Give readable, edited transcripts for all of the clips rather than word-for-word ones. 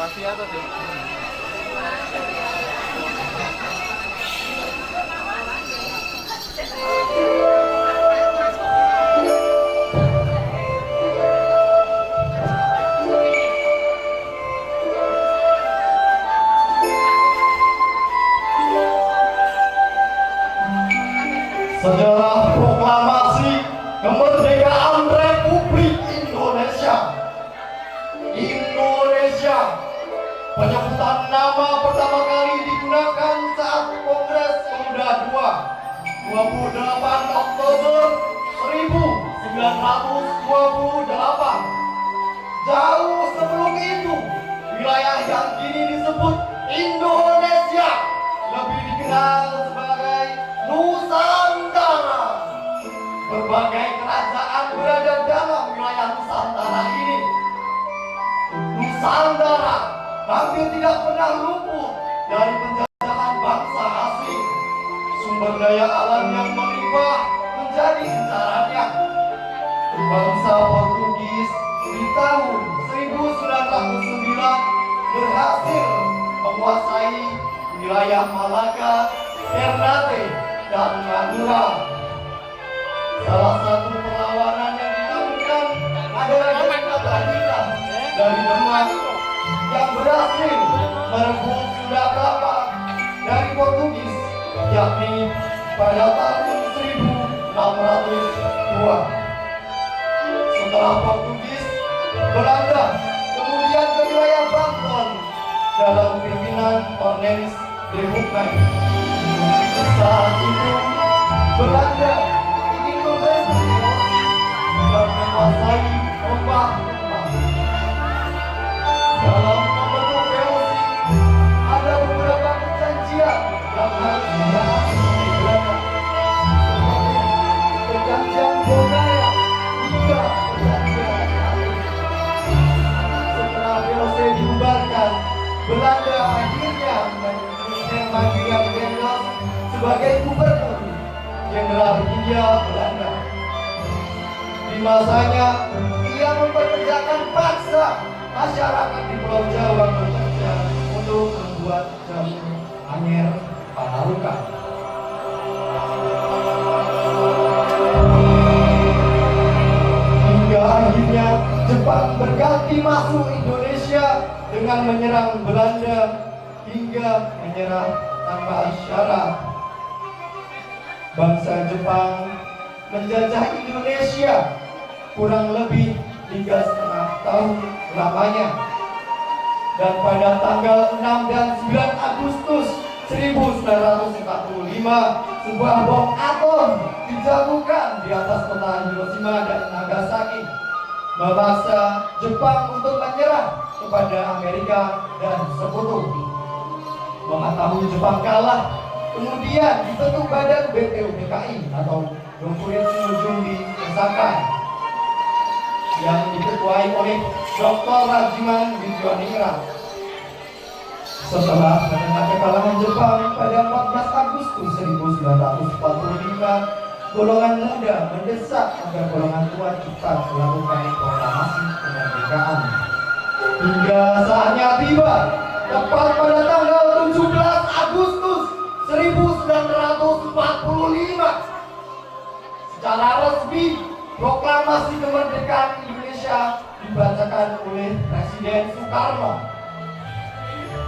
Makasih ya tuh. Sejarah proklamasi kemerdekaan Republik Indonesia. Indonesia. Penyebutan nama pertama kali digunakan saat Kongres Pemuda II 28 Oktober 1928. Jauh sebelum itu, wilayah yang kini disebut Indonesia lebih dikenal sebagai Nusantara. Berbagai kerajaan berada dalam wilayah Nusantara ini. Nusantara hampir tidak pernah luput dari penjajahan bangsa asing. Sumber daya alam yang melimpah menjadi incarannya. Bangsa Portugis di tahun 1909 berhasil menguasai wilayah Malaka, Ternate, dan Madura. Salah satu perlawanan yang dilakukan adalah Tandika dari Demak yang berhasil merebut Sunda Kelapa dari Portugis, yakni pada tahun 1602. Setelah Portugis, Belanda kemudian ke wilayah Banten dalam pimpinan Cornelis de Hoogman. Saat itu Belanda ingin membentuk dan menguasai Rempah-Rempah. Dalam membentuk VOC ada beberapa perjanjian yang harus ditaati oleh Belanda, seperti perjanjian Bodaya hingga perjanjian Aden. Setelah VOC dibubarkan, Belanda akhirnya menunjuk Herman Willem Hendels sebagai gubernur Jenderal Hindia Belanda. Di masanya, ia mempekerjakan paksa masyarakat di Pulau Jawa bekerja untuk membuat jamu Anyer Panarukan. Hingga akhirnya Jepang berganti masuk Indonesia dengan menyerang Belanda hingga menyerah tanpa syarat. Bangsa Jepang menjajah Indonesia kurang lebih 3,5 tahun lamanya. Dan pada tanggal 6 dan 9 Agustus 1945, sebuah bom atom dijatuhkan di atas kota Hiroshima dan Nagasaki, memaksa Jepang untuk menyerah kepada Amerika dan sekutu. Mengetahui Jepang kalah, kemudian dibentuk badan BPUPKI atau Dokuritsu Jumbi Osaka yang diketuai oleh Dr. Rajiman Wijwaningrat. Setelah mendengar kekalahan Jepang pada 14 Agustus 1945, golongan muda mendesak agar golongan tua cepat melakukan proklamasi kemerdekaan. Hingga saatnya tiba, tepat pada tanggal 17 Agustus 1945, secara resmi proklamasi kemerdekaan Indonesia dibacakan oleh Presiden Soekarno.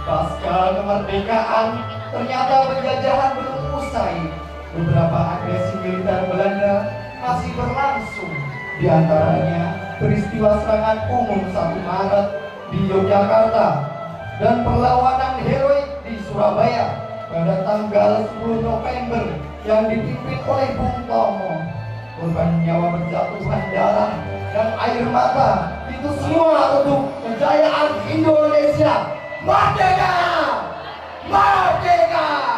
Pasca kemerdekaan, ternyata penjajahan belum usai. Beberapa agresi militer Belanda masih berlangsung. Di antaranya peristiwa serangan umum 1 Maret di Yogyakarta dan perlawanan heroik di Surabaya pada tanggal 10 November yang dipimpin oleh Bung Tomo. Korban nyawa berjatuhan darah dan air mata, itu semua untuk kejayaan Indonesia. Merdeka! Merdeka!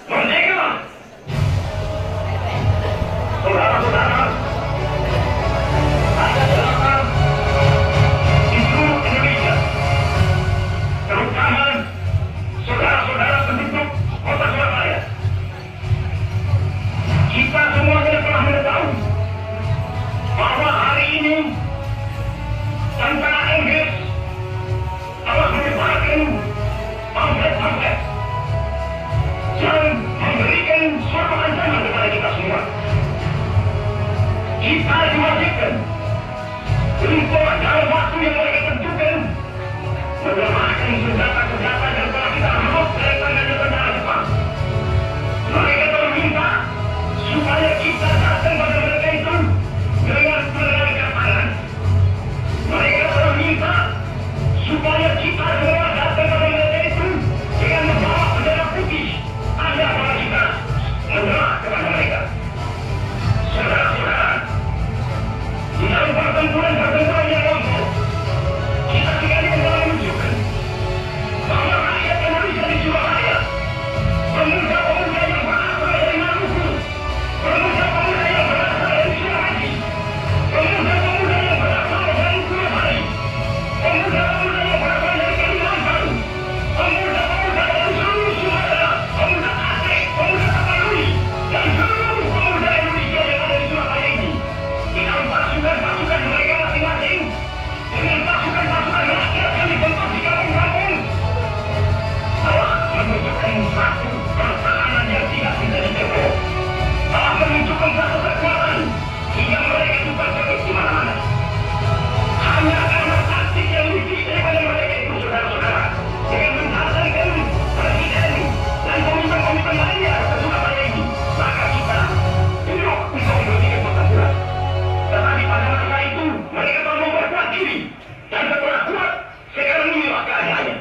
Merdeka! Saudara-saudara, saya silakan di seluruh Indonesia, terutama saudara-saudara penduduk kota Surabaya. Kita semuanya telah mengetahui bahwa hari ini tentara Inggris telah menyebarkan pamflet-pamflet yang memberikan suatu ancaman kepada kita semua. Kita diwajibkan untuk dalam waktu yang mereka tentukan melemahkan senjata-senjata yang telah kita rebut dari tangannya tentara Jepang. Mereka telah minta supaya kita datang pada mereka itu dengan berangkat tangan. Mereka telah minta supaya kita semua datang pada mereka itu dengan membawa bendera putih. Ada pada kita menyerah kepada mereka. Saudara-saudara, di dalam pertempuran yang lampau, kita sekalian telah menunjukkan bahwa rakyat Indonesia di Surabaya, pemuda-pemuda yang berasal dari Maluku, pemuda-pemuda yang berasal dari Sulawesi, pemuda-pemuda yang berasal dari Pulau Bali, pemuda-pemuda yang berasal dari Kalimantan, pemuda-pemuda dari seluruh Sumatera, pemuda Aceh, pemuda Tapanuli, dan seluruh pemuda Indonesia yang ada di Surabaya ini, di dalam pasukan-pasukan mereka masing-masing, dengan pasukan-pasukan rakyat yang dibentuk di kampung-kampung, telah menunjukkan satu pertahanan yang tidak bisa ditebak, telah menunjukkan satu kekuatan hingga mereka itu terjepit di mana-mana. Hanya karena taktik yang dipilih daripada mereka itu, saudara-saudara, dengan mendatangkan presiden dan pemimpin-pemimpin lainnya ke Surabaya ini, maka kita tunduk untuk menghentikan pertempuran. Tetapi pada masa itu mereka telah memperkuat diri, dan setelah kuat, sekarang inilah keadaannya.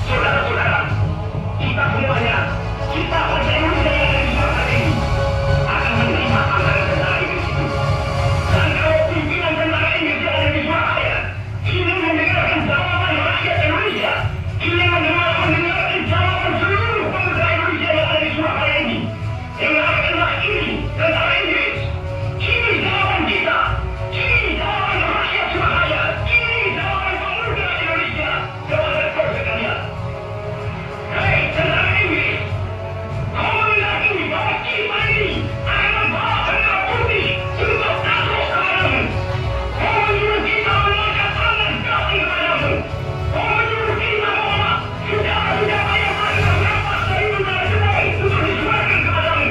Saudara-saudara, kita semuanya, kita bangsa Indonesia yang ada di Surabaya ini, akan menerima anggaran tentara Inggris itu. Dan kalau pimpinan tentara Inggris yang ada di Surabaya ingin mendengarkan jawaban rakyat Indonesia, ingin mendengarkan jawaban seluruh pemuda Indonesia yang ada di Surabaya ini, dengarkanlah ini tentara Inggris. Ini jawaban kita, ini jawaban rakyat Surabaya, ini jawaban pemuda Indonesia kepada kau sekalian. Hei tentara Inggris, kau mengakui bahwa kita ini akan membawa bendera putih untuk takluk kepadamu. Kau menyuruh kita mengangkat tangan kaki kepadamu. Kau menyuruh kita membawa senjata-senjata yang telah dirampas dari tentara Jepang untuk disebarkan kepadamu.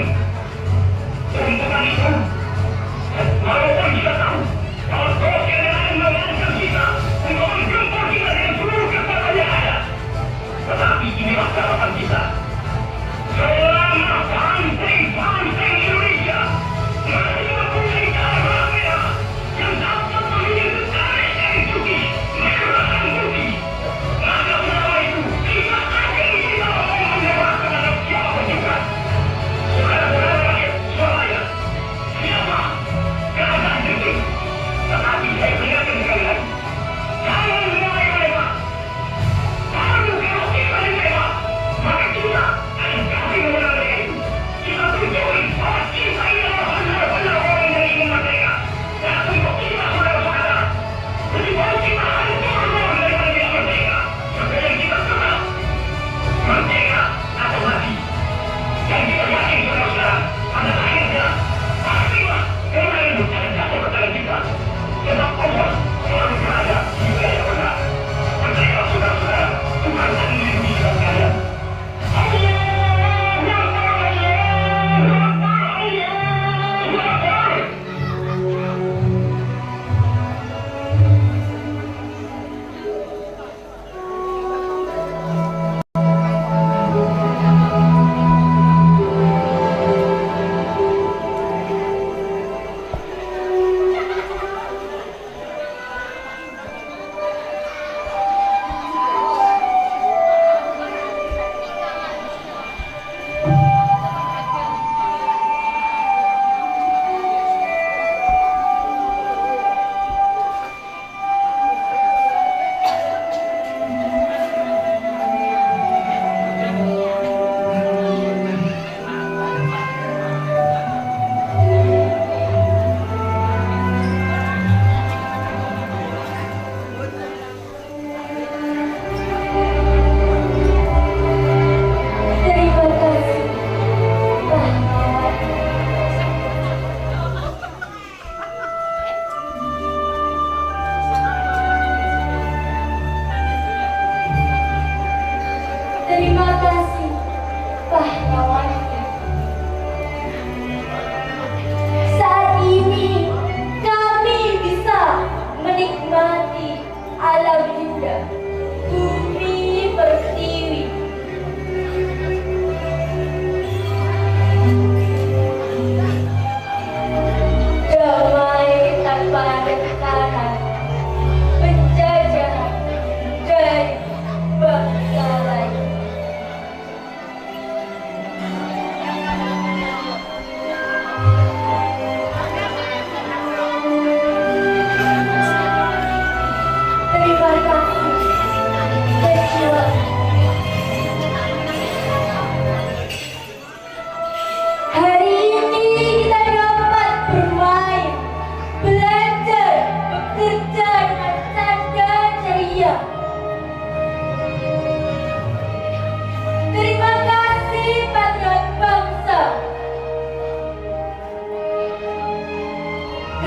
Untuk itu, walaupun kita tahu bahwa kau akan mengancam kita untuk menggempur kita dengan seluruh kekuatan yang ada, tetapi inilah harapan kita. Selama banteng-banteng Indonesia masih mempunyai darah merah yang dapat memiliki garis yang putih, merah dan putih, maka selama itu kita akan menyerah kepada siapa juga. Saudara-saudara rakyat Surabaya,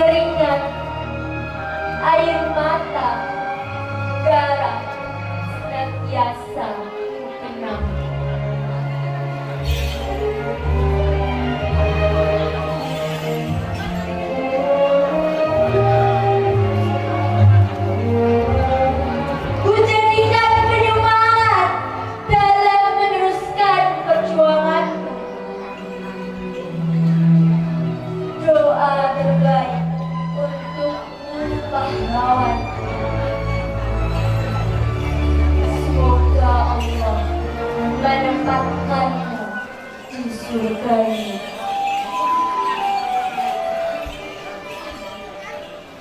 keringat, air mata, darah senantiasa mengenang. Ku jadikan penyemangat dalam meneruskan perjuanganku. Doa terbaik untukmu pahlawan. Semoga Allah menempatkanmu di surganya.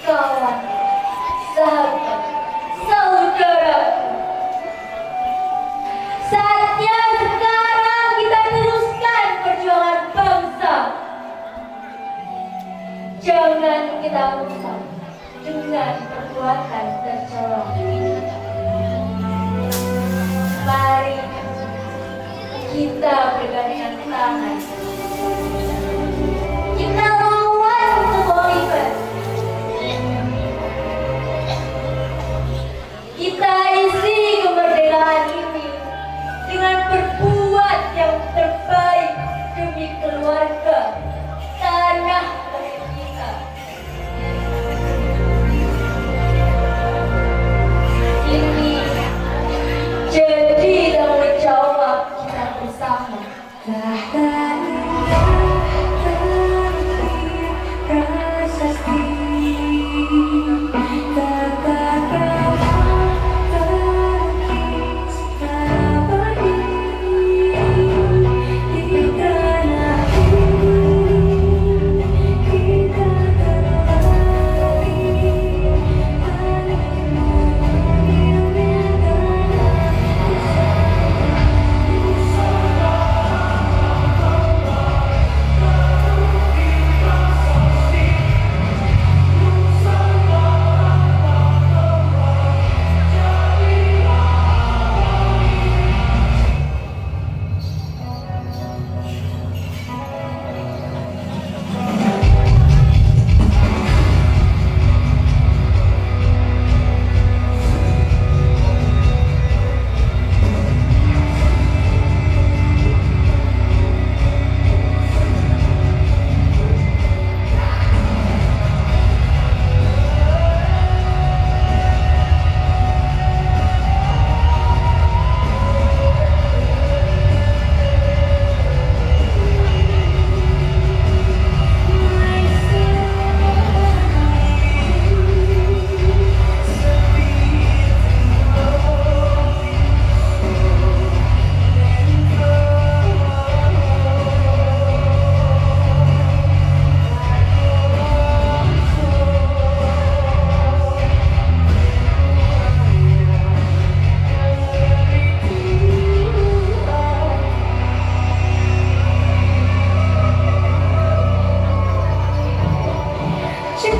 Kawan, sahabat, saudaraku, saatnya sekarang kita teruskan perjuangan bangsa. Jangan kita rusak dengan perbuatan tercela. Mari kita bergandengan tangan. Kita lawan kebohongan. Kita isi kemerdekaan ini dengan berbuat yang terbaik demi keluarga, tanah air kita. Ini jadi tanggung jawab kita bersama.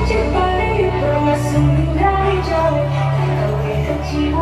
Cepat berasal dari jauh, kau kecil